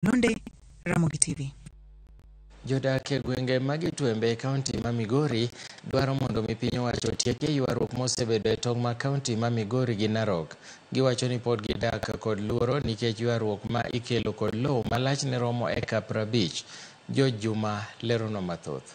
Nonde, Ramogi TV. Jodak e gwenge mag Itwembe kaunti ma Migori dwaro mondo piny owacho otieki ywaruok mosebedo e tong' ma kaunti ma Migori gi Narok. Giwacho ni pod gidak kod luoro nikech ywaruok ma ikelo kod lowo malach ne romo eka 50. George Juma lerono mathoth.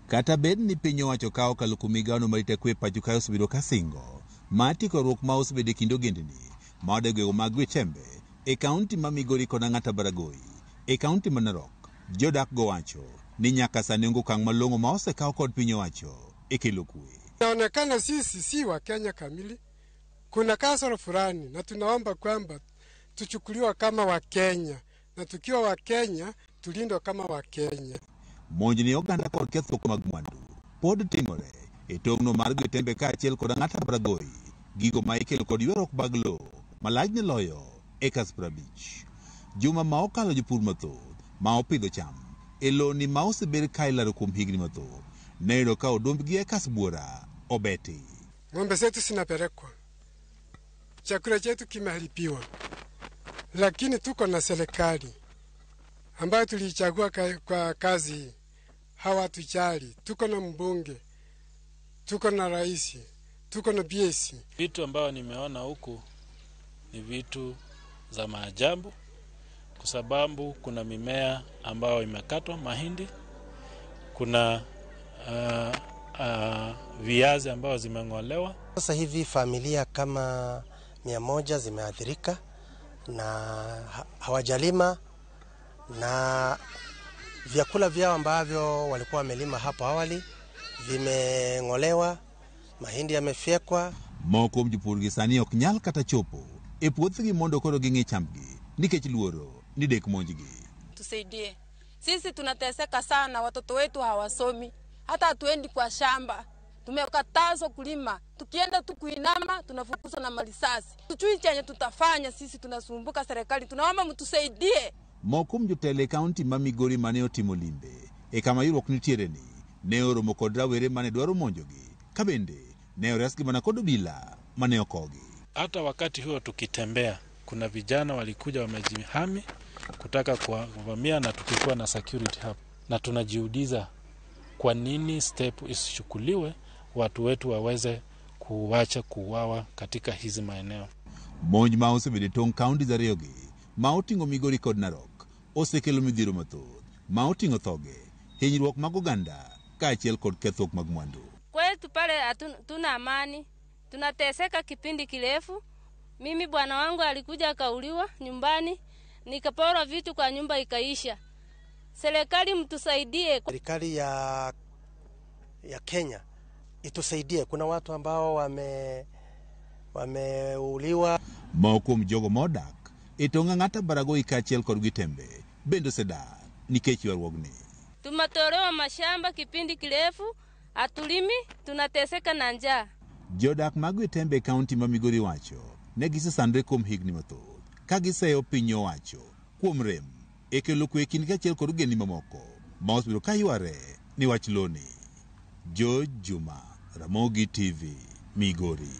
Kata bed ni piny owacho kawo kalo kuom migawono marito kwe pacho kae osebedo ka singo mar tiegruok ma osebedo e kind ogendni ma odak e gwenge mag Itwembe e kaunti ma Migori kod Ang'ata Baragoi e kaunti ma Narok. Jodak go wacho ni nyaka sani onge okang' malong'o ma osekaw kod piny owacho e kelo kwe. Inaonekana sisi si wa Kenya kamili. Kuna kasoro fulani na tunaomba kwamba tuchukuliwa kama wa Kenya na tukiwa wa Kenya tulindwe kama wa Kenya. Monj ni oganda kod kethruok mag mwandu pod timore e tong'no mar Itwembe kaachiel kod Ang'ata Baragoi, gigo ma ikelo kod ywaruok mag lowo malach ne loyo ekas 50. Juma ma okalo jopur mathoth ma opidho cham e loni ma osebed ka ilaro kuom higni mathoth ne yudo ka odombgi ekas buora obeti. Ng'ombe zetu zinapelekwa, chakula chetu kimeharibiwa, lakini tuko na serikali ambayo tulichagua kwa kazi hii. Hawatujali. Tuko na mbunge, tuko na rais, tuko na BS. Vitu ambao nimeona huku ni vitu za maajabu, kwa sababu kuna mimea ambao imekatwa, mahindi, kuna viazi ambao zimeng'olewa. Sasa hivi familia kama 100 zimeathirika na hawajalima, na vyakula vyao ambavyo walikuwa wamelima hapo awali vimeng'olewa, mahindi yamefyekwa. Moko mjopur gi sani ok nyal kata chopo e puothgi mondo koro ging'i chamgi nikech luoro ni dek monjgi. Tusaidie. Sisi tunateseka sana, watoto wetu hawasomi, hata hatuendi kwa shamba. Tumekatazwa kulima. Tukienda tu kuinama tunafukuzwa na malisasi. Tujui chenye tutafanya, sisi tunasumbuka serikali. Tunaomba mtusaidie. Moko mjotelo e kaunti ma Migori mane otimo limbe e kama ywaruok nitiere ni ne oromo kod rawere mane dwaro monjogi, ka bende ne oresgi mana kod obila mane okogi. Hata wakati huo tukitembea, kuna vijana walikuja wamejihami kutaka kuvamia, na tukikuwa na security hapo, na tunajiuliza kwa nini step isichukuliwe watu wetu waweze kuacha kuuawa katika hizi maeneo. Monj ma osebedo e tong' kaunti za ariyogi ma oting'o Migori kod Narok osekelo midhiero mathoth ma oting'o thoge, hinyruok mag oganda kaachiel kod kethruok mag mwandu. Kwetu pale tuna amani, tunateseka kipindi kirefu. Mimi bwana wangu alikuja akauliwa nyumbani, nikapora vitu kwa nyumba ikaisha. Serikali mtusaidie. Serikali ya Kenya itusaidie. Kuna watu ambao wameuliwa. Moko mjogo modak e tong' Ang'ata Baragoi kaachiel kod Itwembe bende osedar nikech ywaruokni. Tumetolewa mashamba kipindi kirefu, atulimi, tunateseka na njaa. Jodak mag Itwembe e kaunti ma Migori wacho ne gisesandre kuom higni mathoth ka giseyo piny owacho kuom rem e kelo kwe kind kaachiel kod ogendni mamoko ma osebedo ka yware ni wach loni. George Juma, Ramogi TV, Migori.